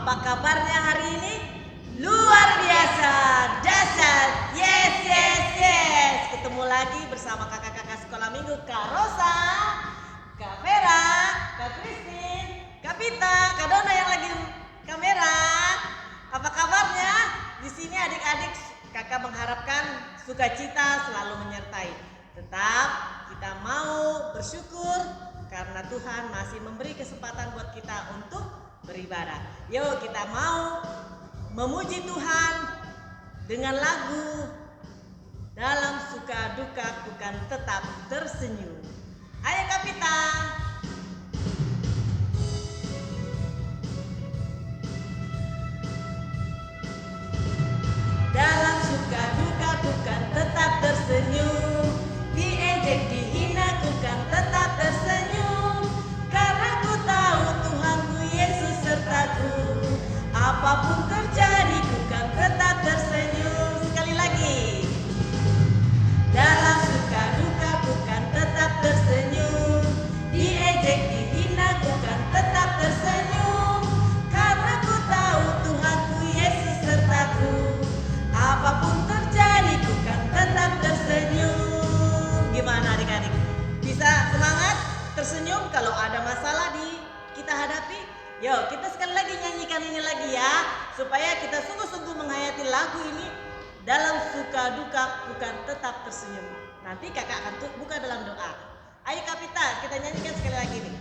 Apa kabarnya hari ini? Luar biasa, dahsyat. Yes, yes, yes. Ketemu lagi bersama kakak-kakak sekolah minggu, Kak Rosa, Kak Vera, Kak Christine, Kak Pita, Kak Dona yang lagi kamera. Apa kabarnya? Di sini adik-adik kakak mengharapkan sukacita selalu menyertai. Tetap kita mau bersyukur karena Tuhan masih memberi kesempatan buat kita untuk beribadah. Yuk kita mau memuji Tuhan dengan lagu dalam suka duka bukan tetap tersenyum. Ayo Kak Pita. Dalam suka duka bukan tetap tersenyum, diejek dihina bukan tetap tersenyum, karena ku tahu Tuhanku Yesus sertaku. Apapun terjadi bukan tetap tersenyum. Sekali lagi. Dalam suka duka bukan tetap tersenyum, diejek dihina bukan tetap tersenyum, karena ku tahu Tuhanku Yesus sertaku. Apapun terjadi bukan tetap tersenyum. Gimana adik-adik? Bisa semangat tersenyum kalau ada masalah kita hadapi? Yuk kita sekali lagi nyanyikan ini lagi ya, supaya kita sungguh-sungguh menghayati lagu ini. Dalam suka duka bukan tetap tersenyum. Nanti kakak akan buka dalam doa. Ayo Kak Pita, kita nyanyikan sekali lagi nih.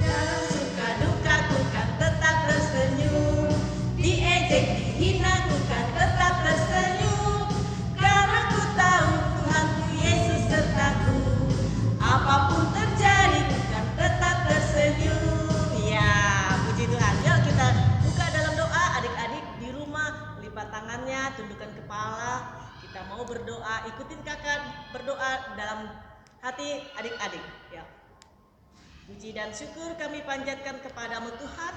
Dalam suka duka bukan tetap tersenyum, diejek dihina bukan tetap tersenyum, karena ku tahu Tuhanku Yesus sertaku. Apapun terjadi bukan tetap tersenyum. Ya, puji Tuhan. Yuk kita buka dalam doa. Adik-adik di rumah lipat tangannya, tundukkan kepala. Kita mau berdoa. Ikutin kakak berdoa dalam hati adik-adik. Ya. Puji dan syukur kami panjatkan kepadamu Tuhan.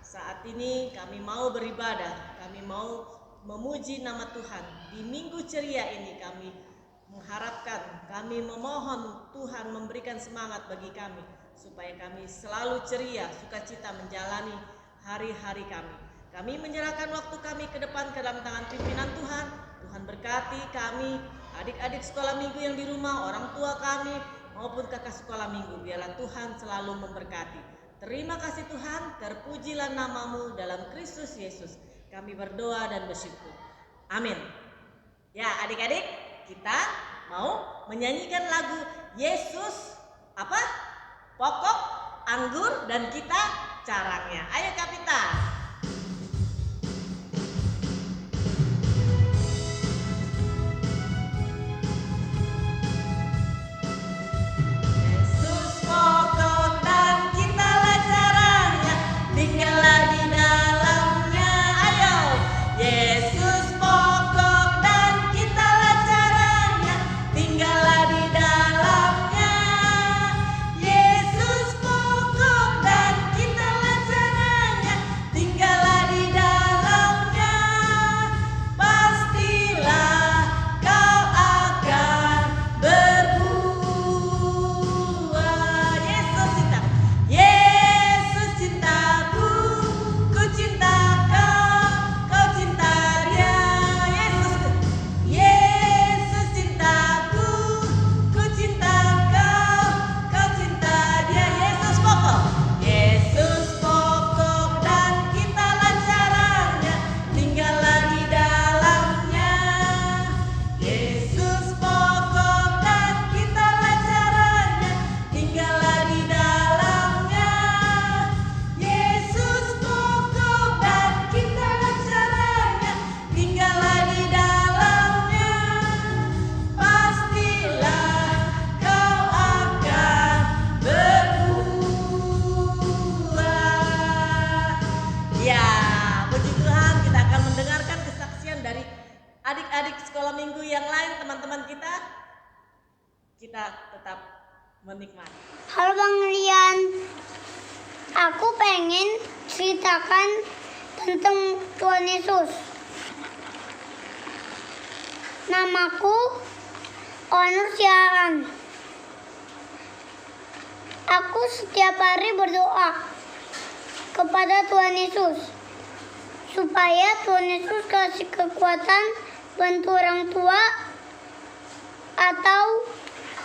Saat ini kami mau beribadah. Kami mau memuji nama Tuhan. Di minggu ceria ini kami mengharapkan, kami memohon Tuhan memberikan semangat bagi kami supaya kami selalu ceria, sukacita menjalani hari-hari kami. Kami menyerahkan waktu kami ke depan ke dalam tangan pimpinan Tuhan. Tuhan berkati kami, adik-adik sekolah minggu yang di rumah, orang tua kami maupun kakak sekolah minggu. Biarlah Tuhan selalu memberkati. Terima kasih Tuhan, terpujilah namamu dalam Kristus Yesus. Kami berdoa dan bersyukur. Amin. Ya adik-adik, kita mau menyanyikan lagu Yesus apa? Pokok, anggur, dan kita carangnya. Ayo Kak Pita. Yesus pokok dan kitalah carangnya, tinggallah di dalamnya. Ayo. Yesus pokok dan kitalah carangnya, tinggallah di dalamnya. Yesus pokok dan kitalah carangnya, tinggallah di dalamnya. Pastilah kau akan berbuah. Yesus cintaku, ku cinta kau, kau cinta dia. Yesus cintaku, ku cinta kau, kau cinta dia. Yesus pokok dan kitalah carangnya, tinggallah di dalamnya. Yesus pokok dan kitalah carangnya, tinggallah di dalamnya. Yesus pokok dan kitalah carangnya, tinggallah di dalamnya. Pastilah kau akan berbuah. Ya, puji Tuhan, kita akan mendengarkan kesaksian dari adik-adik sekolah minggu yang lain, teman-teman kita. Kita tetap menikmati. Halo Bang Rian, aku pengen ceritakan tentang Tuhan Yesus. Namaku Onur Siahan. Aku setiap hari berdoa kepada Tuhan Yesus supaya Tuhan Yesus kasih kekuatan bantu orang tua atau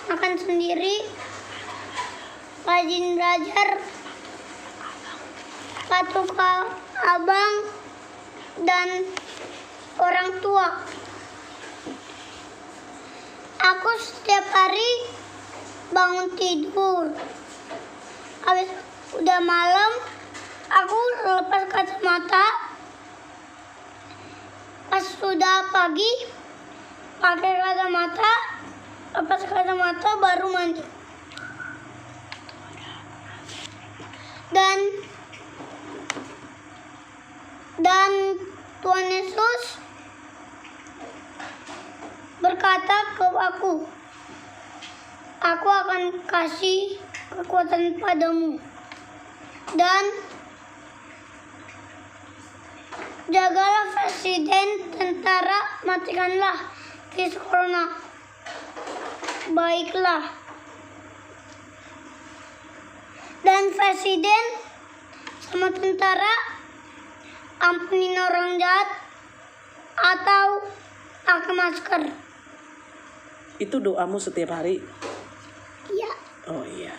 makan sendiri, rajin belajar, patuh ke abang dan orang tua. Aku setiap hari bangun tidur. Habis udah malam, aku lepas kacamata. Pas sudah pagi, pakai kacamata, lepas kacamata baru mandi. Dan Tuhan Yesus berkata ke aku akan kasih kekuatan padamu dan jagalah presiden, tentara, matikanlah virus corona. Baiklah. Dan presiden sama tentara ampunin orang jahat atau pakai masker. Itu doamu setiap hari? Iya. Oh iya.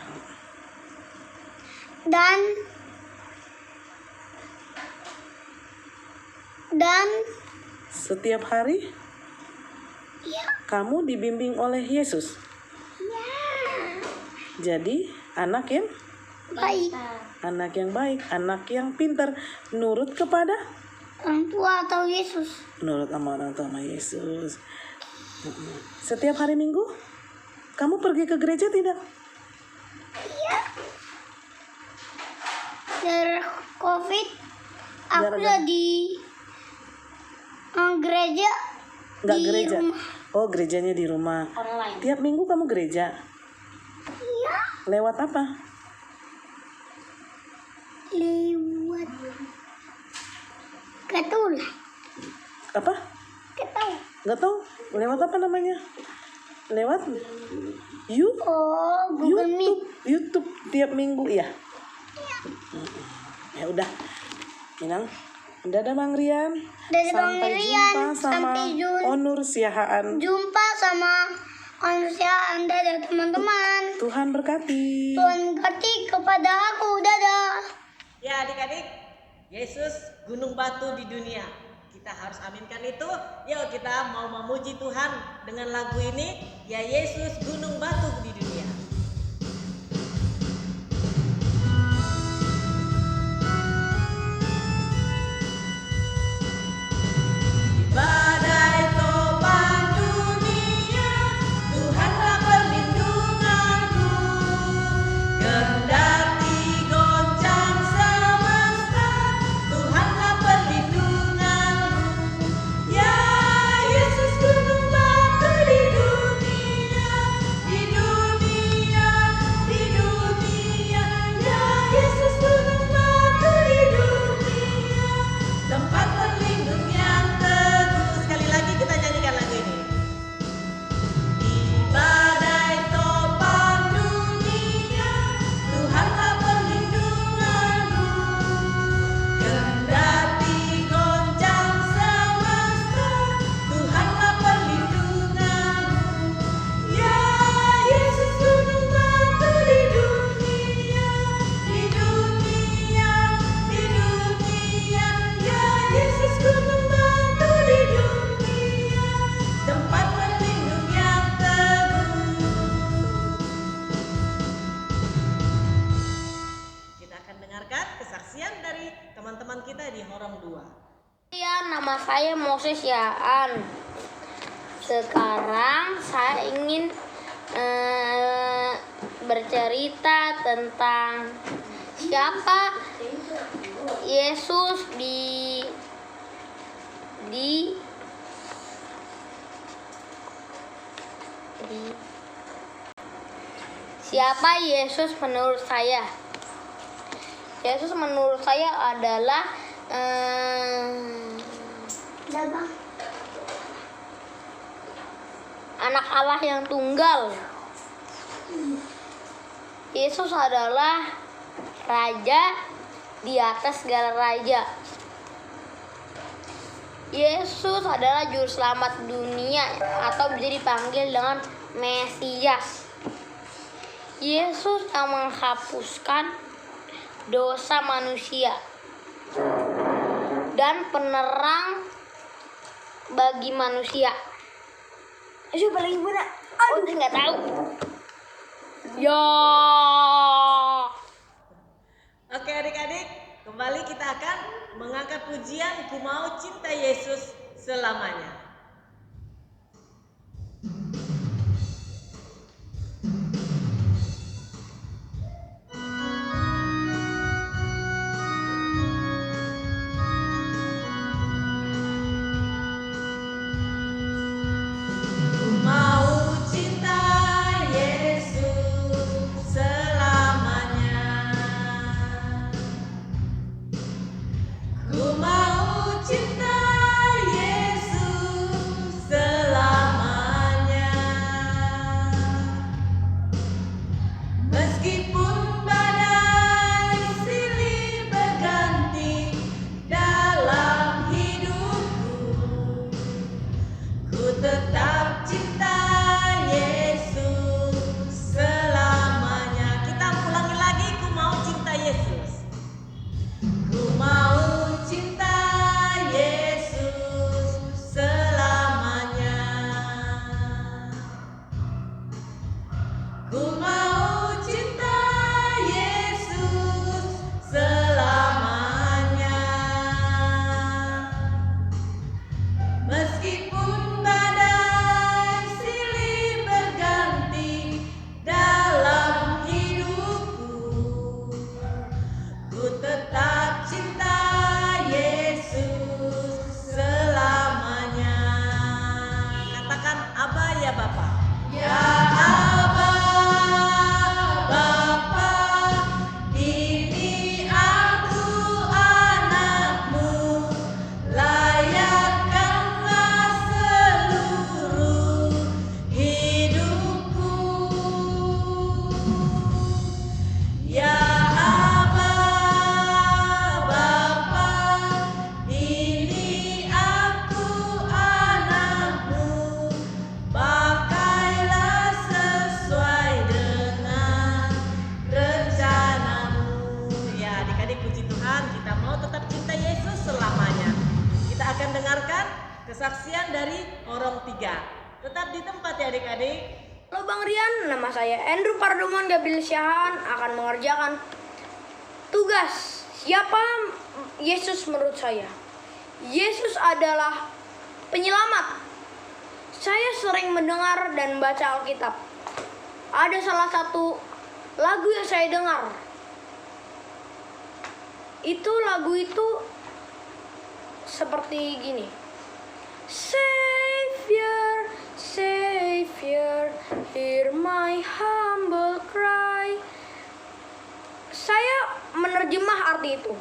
Dan setiap hari iya. kamu dibimbing oleh Yesus. Iya. Jadi anak yang Baik. anak yang baik, anak yang pintar, nurut kepada Orang tua atau Yesus. nurut sama orang tua sama Yesus. Setiap hari Minggu kamu pergi ke gereja tidak? Iya. Dari COVID aku Gara-gara- udah di gereja. Nggak di gereja. rumah. Oh, gerejanya di rumah. Online. Tiap minggu kamu gereja. Iya. Lewat apa? Lewat ketul. Apa? Ketul. Nggak tahu. Lewat apa namanya? Lewat Oh, Google Meet. YouTube tiap minggu ya. Ya udah. Minang. Dadah Bang Rian. Dadah Bang Sampai Rian. jumpa sama Sampai Onur Siahaan. jumpa sama manusia Anda dan teman-teman. Tuhan berkati. Tuhan berkati kepada aku. Dadah. Ya adik-adik, Yesus gunung batu di dunia. Kita harus aminkan itu. Yuk kita mau memuji Tuhan dengan lagu ini. Ya Yesus gunung batu di dunia. Badai topan dunia, Tuhanlah perlindunganku. Kendati goncang semesta, Tuhanlah perlindunganku. Ya Yesus gunung batu di dunia, di dunia, di dunia. Ya Yesus gunung batu di dunia, tempat berlindung yang teguh. Sekali lagi kita nyanyikan lagu ini. Di badai topan dunia, Tuhanlah perlindunganku. Kendati goncang semesta, Tuhanlah perlindunganku. Ya Yesus gunung batu di dunia, di dunia, di dunia. Ya Yesus gunung batu di dunia, tempat berlindung yang teguh. Kita akan dengarkan kesaksian dari teman-teman kita di Horong 2. Ya, nama saya Moses Yaan. Sekarang saya ingin bercerita tentang siapa Yesus siapa Yesus menurut saya. Yesus menurut saya adalah anak Allah yang tunggal. Yesus adalah raja di atas segala raja. Yesus adalah juru selamat dunia atau bisa dipanggil dengan Mesias. Yesus yang menghapuskan dosa manusia dan penerang bagi manusia. Siapa lagi Bunda? Oh, saya nggak tahu. Ya. Oke adik-adik, kembali kita akan mengangkat pujian Ku Mau Cinta Yesus Selamanya. Ku mau cinta Yesus selamanya. Ku mau cinta Yesus selamanya. Meskipun badai silih berganti dalam hidupku, ku tetap cinta Yesus selamanya. Kita ulangi lagi, ku mau cinta Yesus. Ku mau cinta Yesus selamanya. Ku mau cinta Yesus selamanya. Meskipun badai silih berganti dalam hidupku, ku tetap cinta Yesus selamanya. Katakan Aba ya Bapa. Ya Aba, Bapa, ini aku anakmu, layakkanlah seluruh hidupku. Ya Aba, Bapa, ini aku anakmu, pakailah sesuai dengan rencanamu. Ya adik-adik, puji Tuhan, kita mau tetap cinta Yesus selamanya. Kita akan dengarkan kesaksian dari orang tiga. Tetap di tempat ya adik-adik. Halo Bang Rian, nama saya Andrew Pardomon Gabriel Syahan, akan mengerjakan tugas siapa Yesus menurut saya. Yesus adalah penyelamat. Saya sering mendengar dan baca Alkitab. Ada salah satu lagu yang saya dengar. Lagu itu seperti gini. Savior, Savior, hear my humble cry. Saya menerjemah arti itu.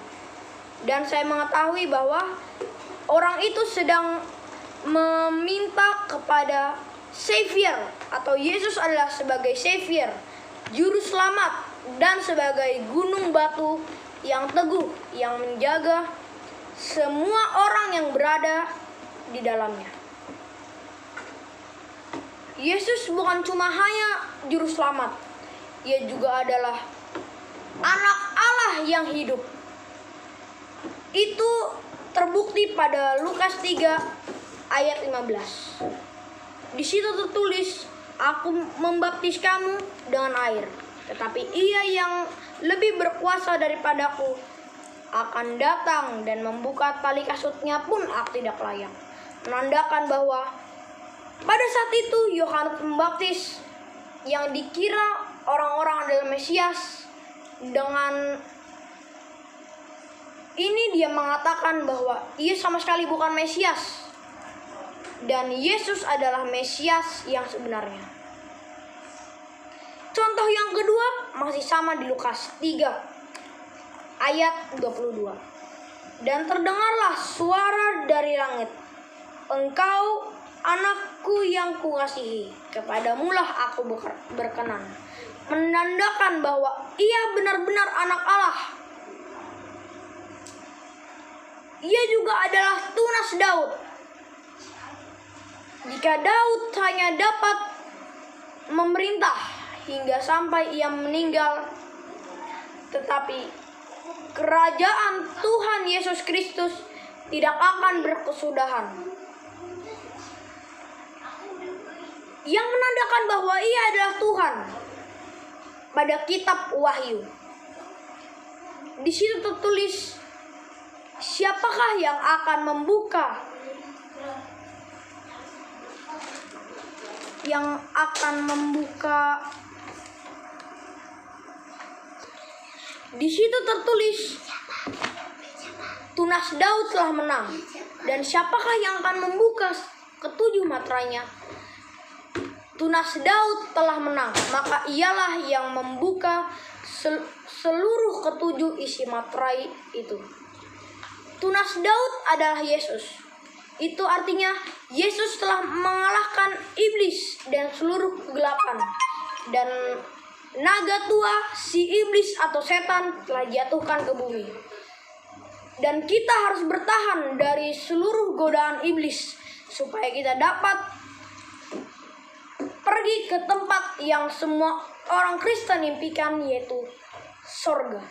Dan saya mengetahui bahwa orang itu sedang meminta kepada Savior atau Yesus adalah sebagai Savior, juru selamat, dan sebagai gunung batu yang teguh yang menjaga semua orang yang berada di dalamnya. Yesus bukan cuma hanya juru selamat, ia juga adalah anak Allah yang hidup. Itu terbukti pada Lukas 3 ayat 15. Di situ tertulis, aku membaptis kamu dengan air, tetapi ia yang lebih berkuasa daripadaku akan datang dan membuka tali kasutnya pun aku tidak layak. Menandakan bahwa pada saat itu Yohanes Pembaptis yang dikira orang-orang adalah Mesias, dengan ini dia mengatakan bahwa ia sama sekali bukan Mesias dan Yesus adalah Mesias yang sebenarnya. Contoh yang kedua masih sama di Lukas 3 ayat 22. Dan terdengarlah suara dari langit, engkau Anakku yang kukasihi, kepadamulah aku berkenan. Menandakan bahwa ia benar-benar anak Allah. Ia juga adalah tunas Daud. Jika Daud hanya dapat memerintah hingga sampai ia meninggal, tetapi kerajaan Tuhan Yesus Kristus tidak akan berkesudahan. Yang menandakan bahwa ia adalah Tuhan pada kitab Wahyu. Di situ tertulis, siapakah yang akan membuka Di situ tertulis, tunas Daud telah menang, dan siapakah yang akan membuka ketujuh materainya? Tunas Daud telah menang, maka ialah yang membuka seluruh ketujuh isi materai itu. Tunas Daud adalah Yesus. Itu artinya Yesus telah mengalahkan iblis dan seluruh kegelapan. Dan naga tua, si iblis atau setan, telah jatuhkan ke bumi. Dan kita harus bertahan dari seluruh godaan iblis supaya kita dapat pergi ke tempat yang semua orang Kristen impikan, yaitu sorga.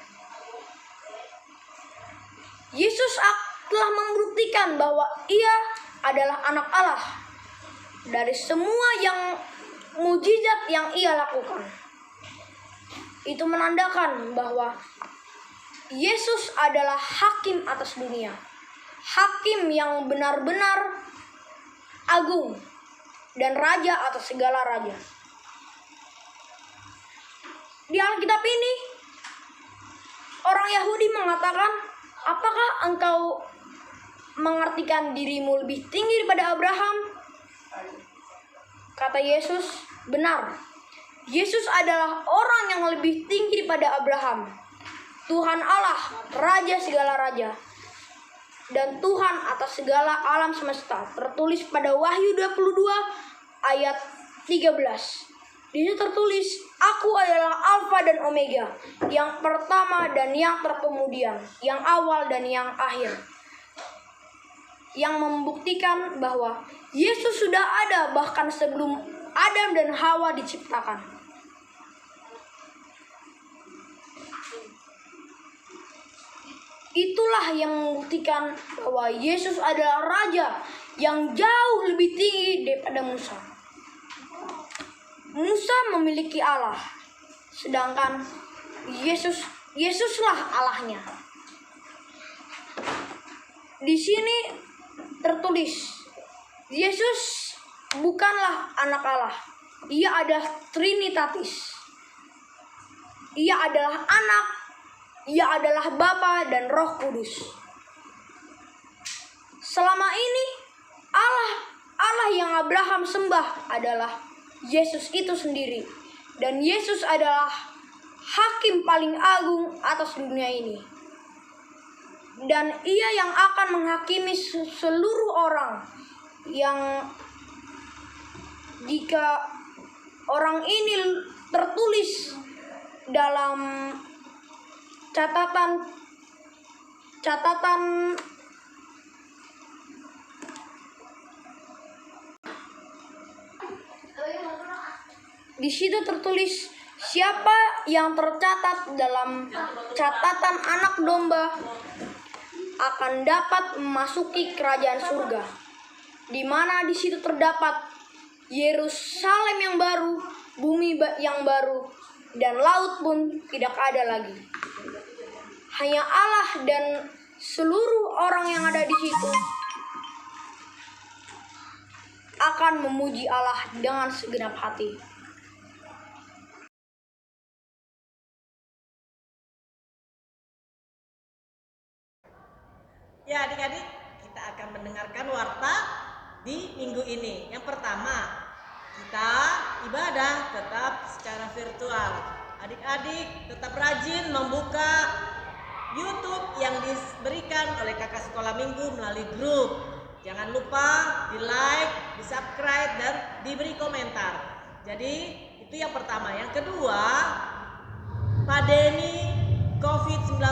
Yesus telah membuktikan bahwa ia adalah anak Allah dari semua yang mujizat yang ia lakukan. Itu menandakan bahwa Yesus adalah hakim atas dunia, hakim yang benar-benar agung dan raja atas segala raja. Di Alkitab ini, orang Yahudi mengatakan, apakah engkau mengartikan dirimu lebih tinggi daripada Abraham? Kata Yesus, benar. Yesus adalah orang yang lebih tinggi daripada Abraham. Tuhan Allah, Raja segala raja, dan Tuhan atas segala alam semesta. Tertulis pada Wahyu 22 ayat 13. Di situ tertulis, aku adalah Alfa dan Omega, yang pertama dan yang terkemudian, yang awal dan yang akhir. Yang membuktikan bahwa Yesus sudah ada bahkan sebelum Adam dan Hawa diciptakan. Itulah yang membuktikan bahwa Yesus adalah Raja yang jauh lebih tinggi daripada Musa. Musa memiliki Allah, sedangkan Yesuslah Allahnya. Di sini tertulis, Yesus bukanlah anak Allah. Ia adalah Trinitatis. Ia adalah anak, ia adalah Bapa dan Roh Kudus. Selama ini Allah yang Abraham sembah adalah Yesus itu sendiri. Dan Yesus adalah hakim paling agung atas dunia ini. Dan ia yang akan menghakimi seluruh orang, yang jika orang ini tertulis dalam catatan di situ tertulis, siapa yang tercatat dalam catatan anak domba akan dapat memasuki kerajaan surga, di mana di situ terdapat Yerusalem yang baru, bumi yang baru, dan laut pun tidak ada lagi. Hanya Allah dan seluruh orang yang ada di situ akan memuji Allah dengan segenap hati. Ya adik-adik, kita akan mendengarkan warta di minggu ini. Yang pertama, kita ibadah tetap secara virtual. Adik-adik tetap rajin membuka YouTube yang diberikan oleh kakak sekolah minggu melalui grup. Jangan lupa di like, di subscribe, dan diberi komentar. Jadi itu yang pertama. Yang kedua, pandemi COVID-19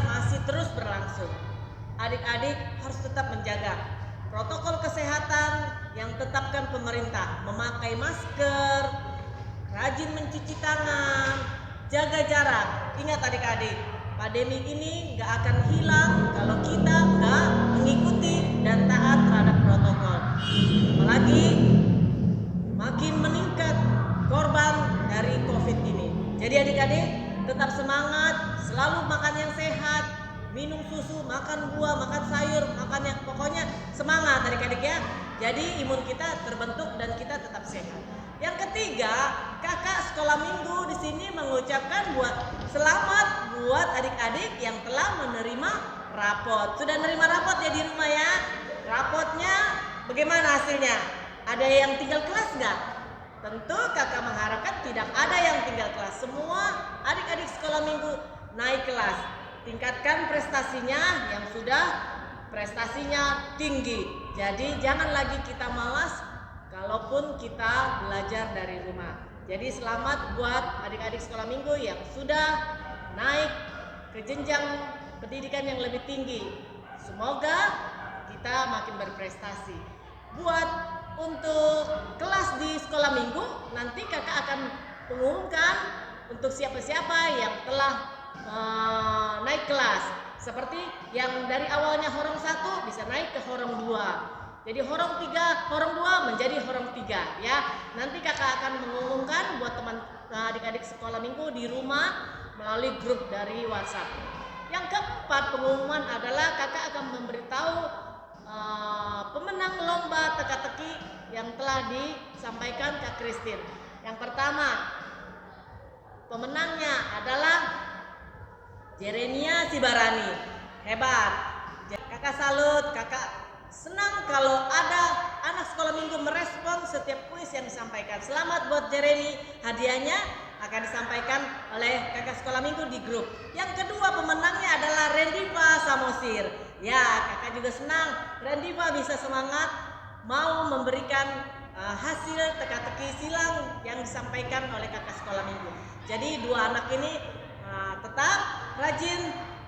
masih terus berlangsung. Adik-adik harus tetap menjaga protokol kesehatan yang ditetapkan pemerintah, memakai masker, rajin mencuci tangan, jaga jarak. Ingat adik-adik, pandemi ini gak akan hilang kalau kita gak mengikuti dan taat terhadap protokol. Apalagi makin meningkat korban dari COVID ini. Jadi adik-adik tetap semangat, selalu makan yang sehat, minum susu, makan buah, makan sayur, makan yang pokoknya semangat adik-adik ya. Jadi imun kita terbentuk dan kita tetap sehat. Yang ketiga, kakak sekolah minggu di sini mengucapkan selamat buat adik-adik yang telah menerima rapot. Sudah menerima rapot ya di rumah ya? Rapotnya bagaimana hasilnya? Ada yang tinggal kelas nggak? Tentu kakak mengharapkan tidak ada yang tinggal kelas. Semua adik-adik sekolah minggu naik kelas. Tingkatkan prestasinya yang sudah prestasinya tinggi. Jadi jangan lagi kita malas kalaupun kita belajar dari rumah. Jadi selamat buat adik-adik sekolah minggu yang sudah naik ke jenjang pendidikan yang lebih tinggi. Semoga kita makin berprestasi. Buat untuk kelas di sekolah minggu, nanti kakak akan mengumumkan untuk siapa-siapa yang telah naik kelas. Seperti yang dari awalnya horong 1 bisa naik ke horong 2. Jadi horong 3, horong 2 menjadi horong 3 ya. Nanti kakak akan mengumumkan buat teman adik-adik sekolah minggu di rumah melalui grup dari WhatsApp. Yang keempat pengumuman adalah kakak akan memberitahu pemenang lomba teka-teki yang telah disampaikan Kak Christine. Yang pertama, pemenangnya adalah Jerenia Sibarani. Hebat. Kakak salut, kakak senang kalau ada anak sekolah minggu merespon setiap kuis yang disampaikan. Selamat buat Jeremy, hadiahnya akan disampaikan oleh kakak sekolah minggu di grup. Yang kedua pemenangnya adalah Rendiva Samosir. Ya, kakak juga senang Rendiva bisa semangat mau memberikan hasil teka-teki silang yang disampaikan oleh kakak sekolah minggu. Jadi dua anak ini tetap rajin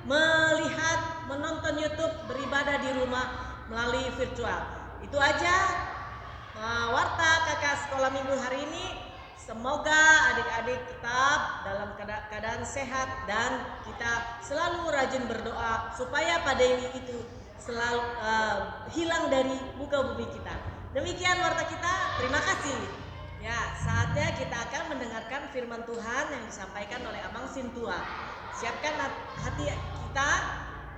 melihat, menonton YouTube, beribadah di rumah melalui virtual. Itu aja warta kakak sekolah minggu hari ini. Semoga adik-adik tetap dalam keadaan sehat dan kita selalu rajin berdoa supaya pandemi itu selalu hilang dari muka bumi kita. Demikian warta kita. Terima kasih. Ya, saatnya kita akan mendengarkan firman Tuhan yang disampaikan oleh Abang Sintua. Siapkan hati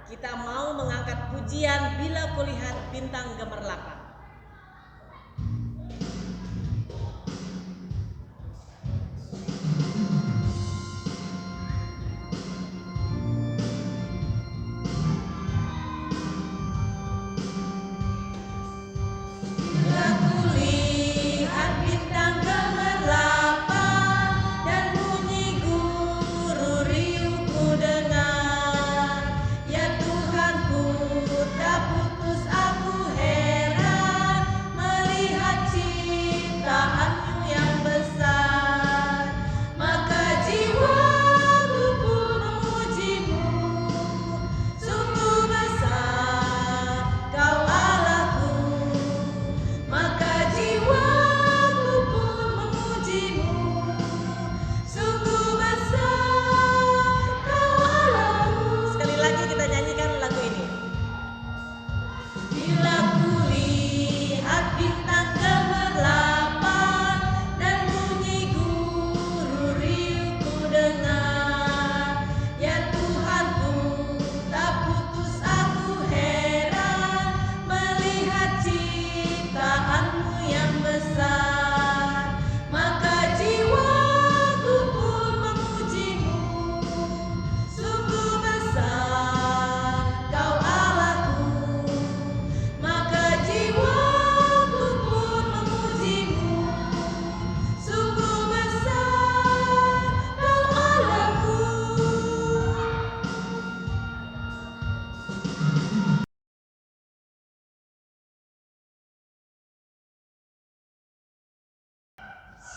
kita mau mengangkat pujian Bila Kulihat Bintang Gemerlapan. Tak putus aku heran.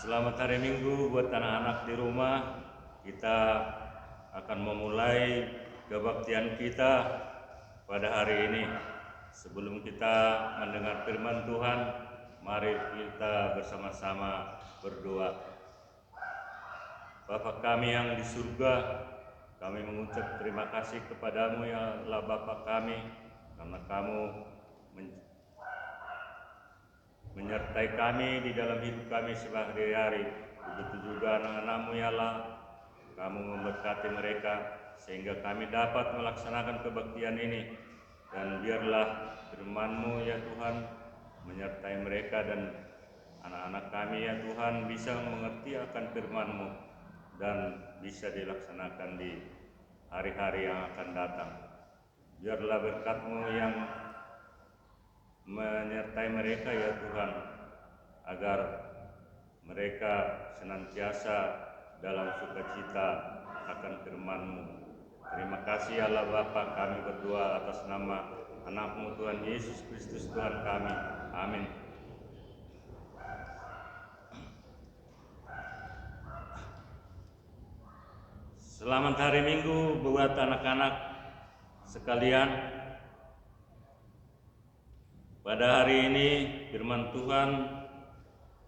Selamat hari Minggu buat anak-anak di rumah. Kita akan memulai kebaktian kita pada hari ini. Sebelum kita mendengar firman Tuhan, mari kita bersama-sama berdoa. Bapa kami yang di surga, kami mengucap terima kasih kepadamu ya Allah Bapa kami, karena kamu menyertai kami di dalam hidup kami sehari-hari. Begitu juga anak-anakmu ya Allah, kamu memberkati mereka sehingga kami dapat melaksanakan kebaktian ini. Dan biarlah firman-Mu ya Tuhan menyertai mereka dan anak-anak kami ya Tuhan bisa mengerti akan firman-Mu dan bisa dilaksanakan di hari-hari yang akan datang. Biarlah berkat-Mu yang menyertai mereka ya Tuhan, agar mereka senantiasa dalam sukacita akan firman-Mu. Terima kasih Allah Bapa, kami berdoa atas nama anak-Mu Tuhan Yesus Kristus Tuhan kami. Amin. Selamat hari Minggu buat anak-anak sekalian. Pada hari ini firman Tuhan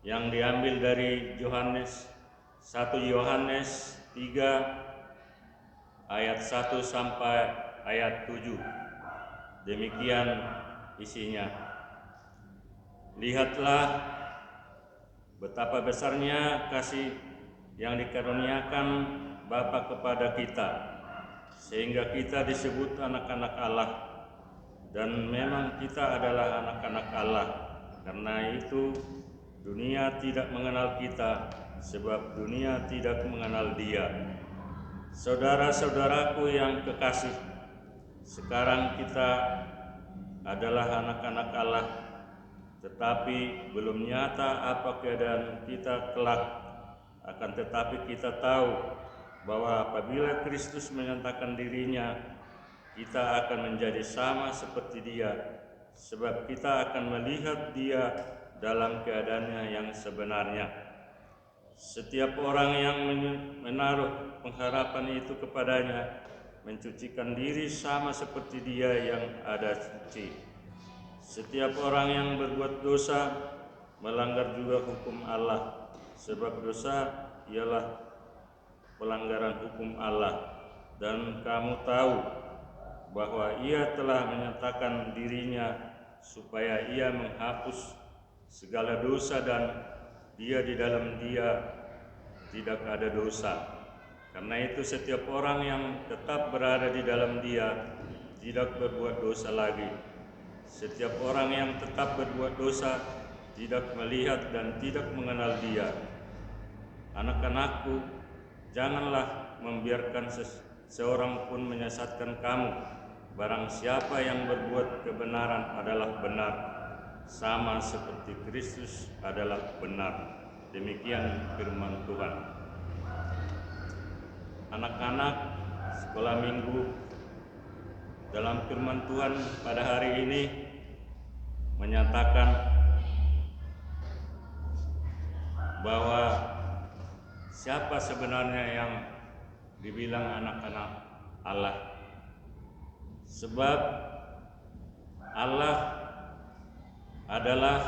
yang diambil dari 1 Yohanes 3 ayat 1 sampai ayat 7. Demikian isinya. Lihatlah betapa besarnya kasih yang dikaruniakan Bapa kepada kita, sehingga kita disebut anak-anak Allah. Dan memang kita adalah anak-anak Allah. Karena itu dunia tidak mengenal kita, sebab dunia tidak mengenal Dia. Saudara-saudaraku yang kekasih, sekarang kita adalah anak-anak Allah, tetapi belum nyata apa keadaan kita kelak. Akan tetapi kita tahu bahwa apabila Kristus menyatakan dirinya, kita akan menjadi sama seperti Dia, sebab kita akan melihat Dia dalam keadaannya yang sebenarnya. Setiap orang yang menaruh pengharapan itu kepadanya mencucikan diri sama seperti Dia yang ada suci. Setiap orang yang berbuat dosa melanggar juga hukum Allah, sebab dosa ialah pelanggaran hukum Allah. Dan kamu tahu bahwa Ia telah menyatakan dirinya supaya Ia menghapus segala dosa dan Dia di dalam Dia tidak ada dosa. Karena itu setiap orang yang tetap berada di dalam Dia tidak berbuat dosa lagi. Setiap orang yang tetap berbuat dosa tidak melihat dan tidak mengenal Dia. Anak-anakku, janganlah membiarkan seorang pun menyesatkan kamu. Barang siapa yang berbuat kebenaran adalah benar, sama seperti Kristus adalah benar. Demikian firman Tuhan. Anak-anak sekolah minggu, dalam firman Tuhan pada hari ini menyatakan bahwa siapa sebenarnya yang dibilang anak-anak Allah. Sebab Allah adalah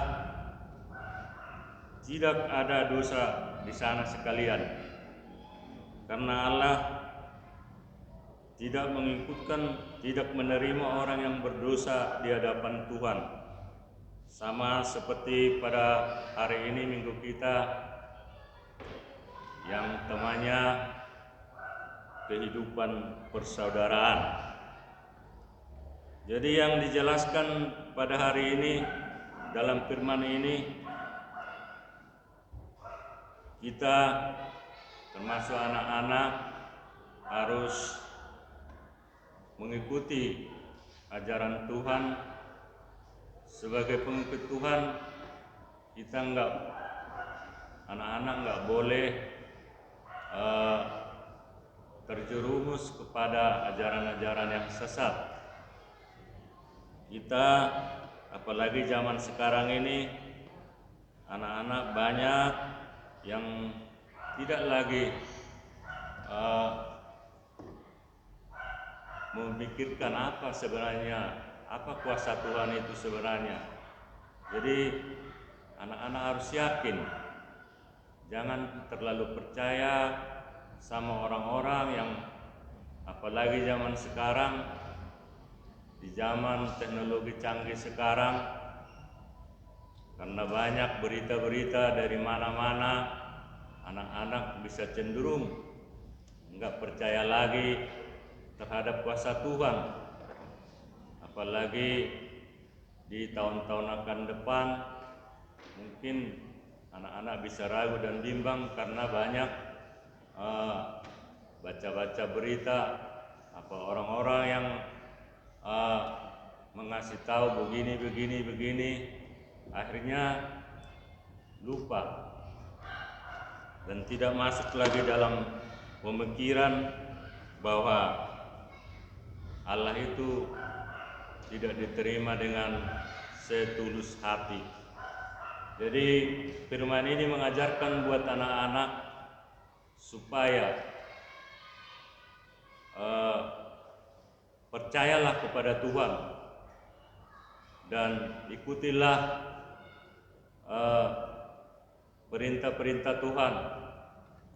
tidak ada dosa di sana sekalian. Karena Allah tidak tidak menerima orang yang berdosa di hadapan Tuhan. Sama seperti pada hari ini minggu kita yang temanya kehidupan persaudaraan. Jadi yang dijelaskan pada hari ini dalam firman ini, kita termasuk anak-anak harus mengikuti ajaran Tuhan. Sebagai pengikut Tuhan, kita anak-anak nggak boleh terjerumus kepada ajaran-ajaran yang sesat. Kita apalagi zaman sekarang ini, anak-anak banyak yang tidak lagi memikirkan apa sebenarnya, apa kuasa Tuhan itu sebenarnya. Jadi anak-anak harus yakin, jangan terlalu percaya sama orang-orang yang, apalagi zaman sekarang, di zaman teknologi canggih sekarang, karena banyak berita-berita dari mana-mana, anak-anak bisa cenderung nggak percaya lagi terhadap kuasa Tuhan. Apalagi di tahun-tahun akan depan, mungkin anak-anak bisa ragu dan bimbang karena banyak baca-baca berita apa orang-orang yang mengasih tahu begini, akhirnya lupa dan tidak masuk lagi dalam pemikiran bahwa Allah itu tidak diterima dengan setulus hati. Jadi firman ini mengajarkan buat anak-anak supaya percayalah kepada Tuhan dan ikutilah perintah-perintah Tuhan,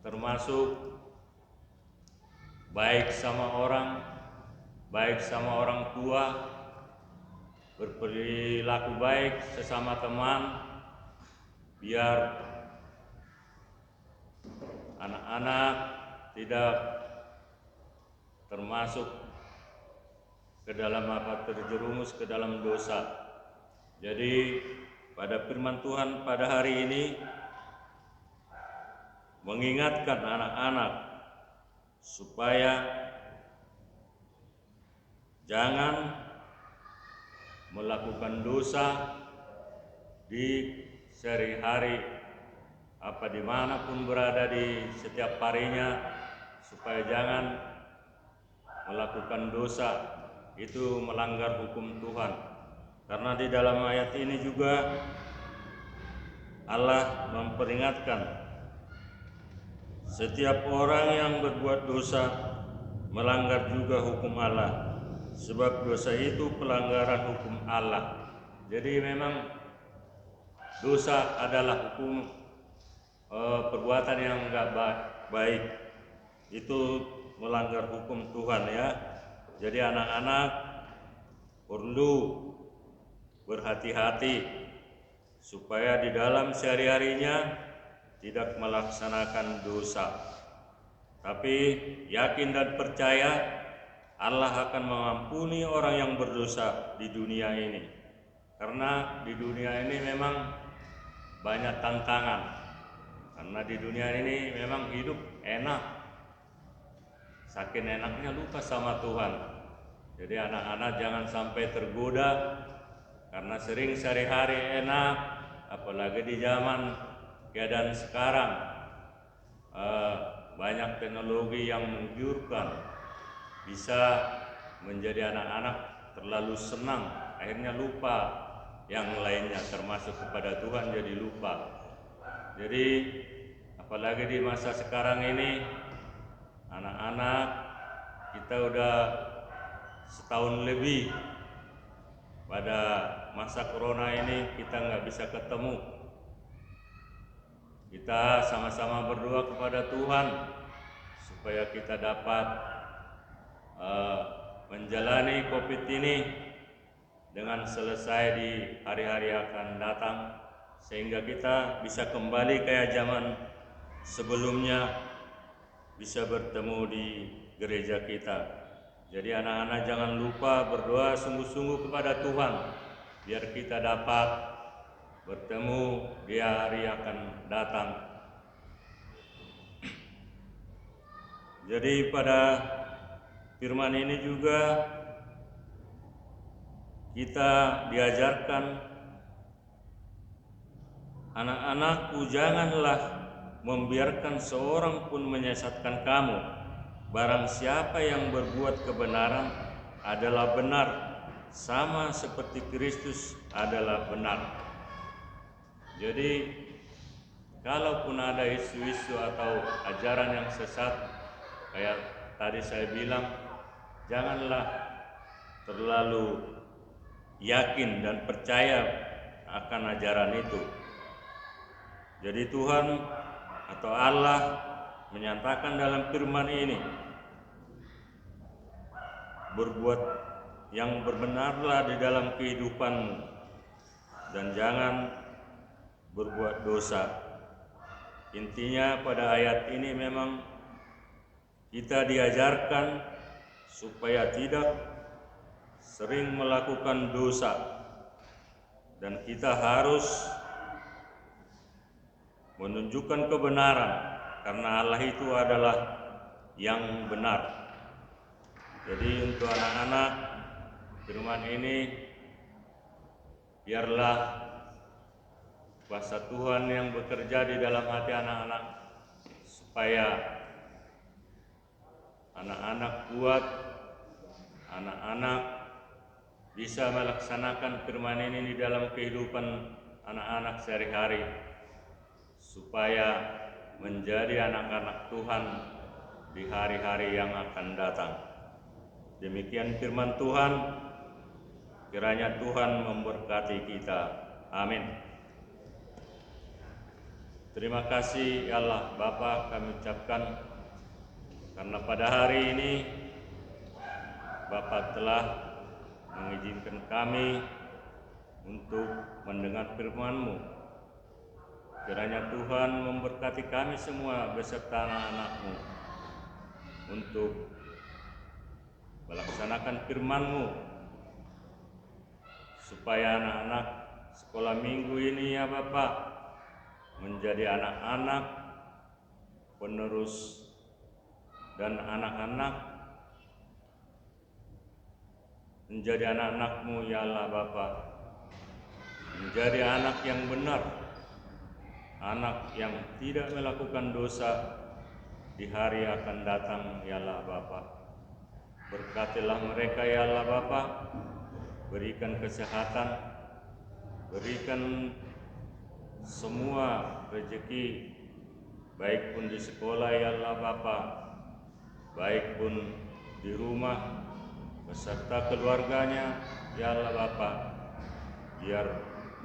termasuk baik sama orang tua, berperilaku baik sesama teman, biar anak-anak tidak termasuk ke dalam terjerumus ke dalam dosa. Jadi pada firman Tuhan pada hari ini mengingatkan anak-anak supaya jangan melakukan dosa di sehari-hari, dimanapun berada di setiap harinya, supaya jangan melakukan dosa, itu melanggar hukum Tuhan. Karena di dalam ayat ini juga Allah memperingatkan setiap orang yang berbuat dosa melanggar juga hukum Allah, sebab dosa itu pelanggaran hukum Allah. Jadi memang dosa adalah hukum perbuatan yang enggak baik, itu melanggar hukum Tuhan ya. Jadi anak-anak perlu berhati-hati supaya di dalam sehari-harinya tidak melaksanakan dosa, tapi yakin dan percaya Allah akan mengampuni orang yang berdosa di dunia ini. Karena di dunia ini memang banyak tantangan, karena di dunia ini memang hidup enak, saking enaknya lupa sama Tuhan. Jadi anak-anak jangan sampai tergoda, karena sering sehari-hari enak, apalagi di zaman keadaan sekarang banyak teknologi yang menggiurkan, bisa menjadi anak-anak terlalu senang, akhirnya lupa yang lainnya, termasuk kepada Tuhan jadi lupa. Jadi apalagi di masa sekarang ini, anak-anak kita udah setahun lebih pada masa corona ini kita nggak bisa ketemu. Kita sama-sama berdoa kepada Tuhan supaya kita dapat menjalani COVID ini dengan selesai di hari-hari akan datang, sehingga kita bisa kembali kayak zaman sebelumnya, bisa bertemu di gereja kita. Jadi anak-anak jangan lupa berdoa sungguh-sungguh kepada Tuhan, biar kita dapat bertemu di hari akan datang. Jadi pada firman ini juga kita diajarkan, anak-anakku, janganlah membiarkan seorang pun menyesatkan kamu. Barang siapa yang berbuat kebenaran adalah benar, sama seperti Kristus adalah benar. Jadi kalaupun ada isu-isu atau ajaran yang sesat, kayak tadi saya bilang, janganlah terlalu yakin dan percaya akan ajaran itu. Jadi Tuhan atau Allah menyatakan dalam firman ini, berbuat yang berbenarlah di dalam kehidupanmu dan jangan berbuat dosa. Intinya pada ayat ini memang kita diajarkan supaya tidak sering melakukan dosa dan kita harus menunjukkan kebenaran karena Allah itu adalah yang benar. Jadi untuk anak-anak, firman ini biarlah kuasa Tuhan yang bekerja di dalam hati anak-anak supaya anak-anak kuat, anak-anak bisa melaksanakan firman ini di dalam kehidupan anak-anak sehari-hari supaya menjadi anak-anak Tuhan di hari-hari yang akan datang. Demikian firman Tuhan, kiranya Tuhan memberkati kita. Amin. Terima kasih ya Allah Bapa, kami ucapkan karena pada hari ini Bapa telah mengizinkan kami untuk mendengar firman-Mu. Kiranya Tuhan memberkati kami semua beserta anak-anak-Mu untuk melaksanakan firman-Mu supaya anak-anak sekolah minggu ini ya Bapak menjadi anak-anak penerus dan anak-anak menjadi anak-anak-Mu ya Allah Bapak, menjadi anak yang benar, anak yang tidak melakukan dosa di hari akan datang ya Allah Bapak. Berkatilah mereka ya Allah Bapa, berikan kesehatan, berikan semua rezeki, baik pun di sekolah ya Allah Bapa, baik pun di rumah beserta keluarganya ya Allah Bapa, biar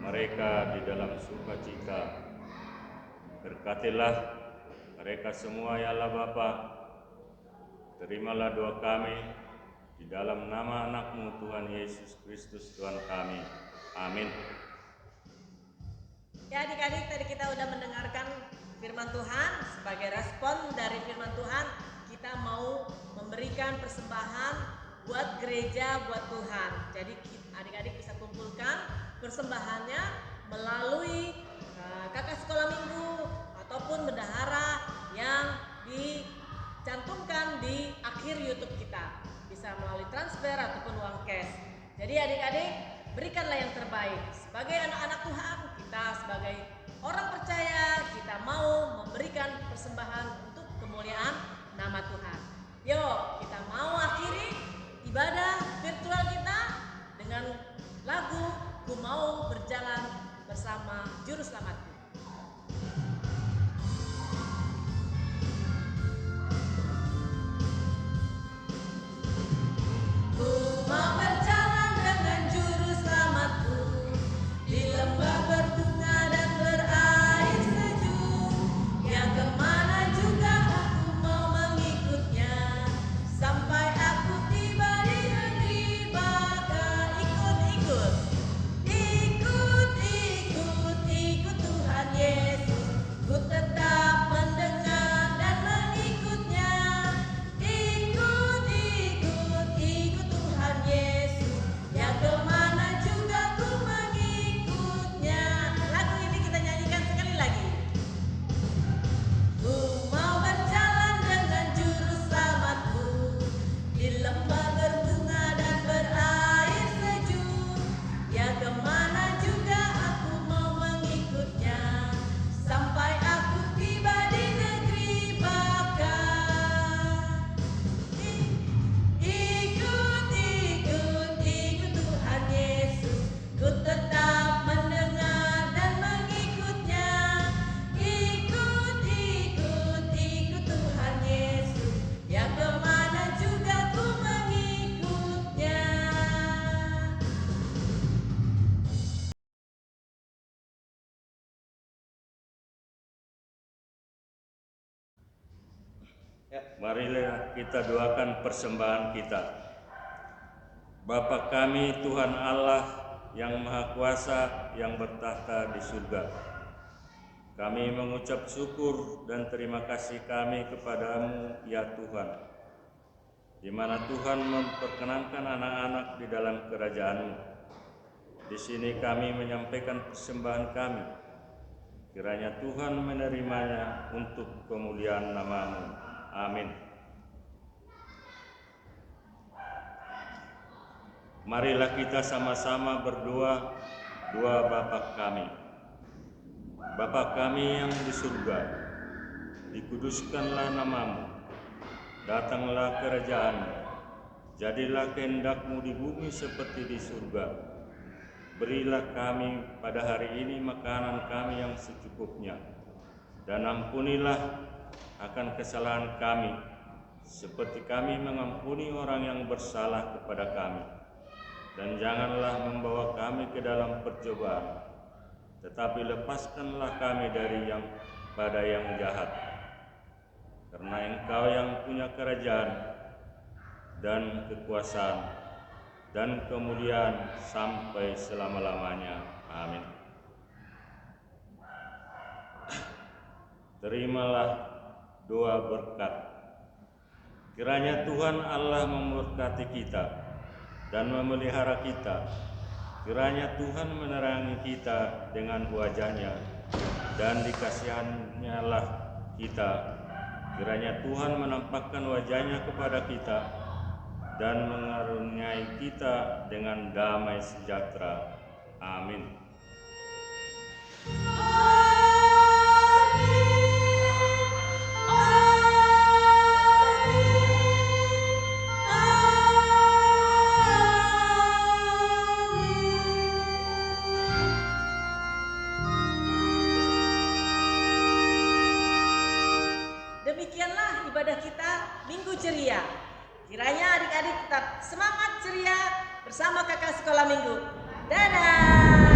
mereka di dalam sukacita. Berkatilah mereka semua ya Allah Bapa. Terimalah doa kami di dalam nama anak-Mu Tuhan Yesus Kristus Tuhan kami. Amin. Ya adik-adik, tadi kita udah mendengarkan firman Tuhan. Sebagai respon dari firman Tuhan, kita mau memberikan persembahan buat gereja, buat Tuhan. Jadi adik-adik bisa kumpulkan persembahannya melalui kakak sekolah minggu ataupun bendahara yang dicantumkan di akhir YouTube kita, bisa melalui transfer ataupun uang cash. Jadi adik-adik, berikanlah yang terbaik. Sebagai anak-anak Tuhan, kita sebagai orang percaya, kita mau memberikan persembahan untuk kemuliaan nama Tuhan. Yuk, kita mau akhiri ibadah virtual kita dengan lagu Ku Mau Berjalan Bersama Juru Selamatku. Ku mau berjalan dengan juru selamatku di lembah berbunga dan berair sejuk, yang kemana juga aku mau mengikutnya sampai aku tiba di negeri Baka. Ikut Marilah kita doakan persembahan kita. Bapa kami Tuhan Allah yang Maha Kuasa yang bertahta di surga. Kami mengucap syukur dan terima kasih kami kepadamu ya Tuhan, di mana Tuhan memperkenankan anak-anak di dalam kerajaan-Mu. Di sini kami menyampaikan persembahan kami. Kiranya Tuhan menerimanya untuk kemuliaan nama-Mu. Amin. Marilah kita sama-sama berdoa doa Bapa kami. Bapa kami yang di surga, dikuduskanlah nama-Mu, datanglah kerajaan-Mu, jadilah kehendak-Mu di bumi seperti di surga. Berilah kami pada hari ini makanan kami yang secukupnya, dan ampunilah akan kesalahan kami, seperti kami mengampuni orang yang bersalah kepada kami. Dan janganlah membawa kami ke dalam percobaan, tetapi lepaskanlah kami dari yang jahat. Karena Engkau yang punya kerajaan dan kekuasaan dan kemuliaan sampai selama-lamanya. Amin. Terimalah doa berkat. Kiranya Tuhan Allah memberkati kita dan memelihara kita. Kiranya Tuhan menerangi kita dengan wajah-Nya dan dikasihannya-lah kita. Kiranya Tuhan menampakkan wajah-Nya kepada kita dan mengaruniai kita dengan damai sejahtera. Amin. Demikianlah ibadah kita Minggu Ceria. Kiranya adik-adik tetap semangat ceria bersama kakak sekolah minggu. Dadah!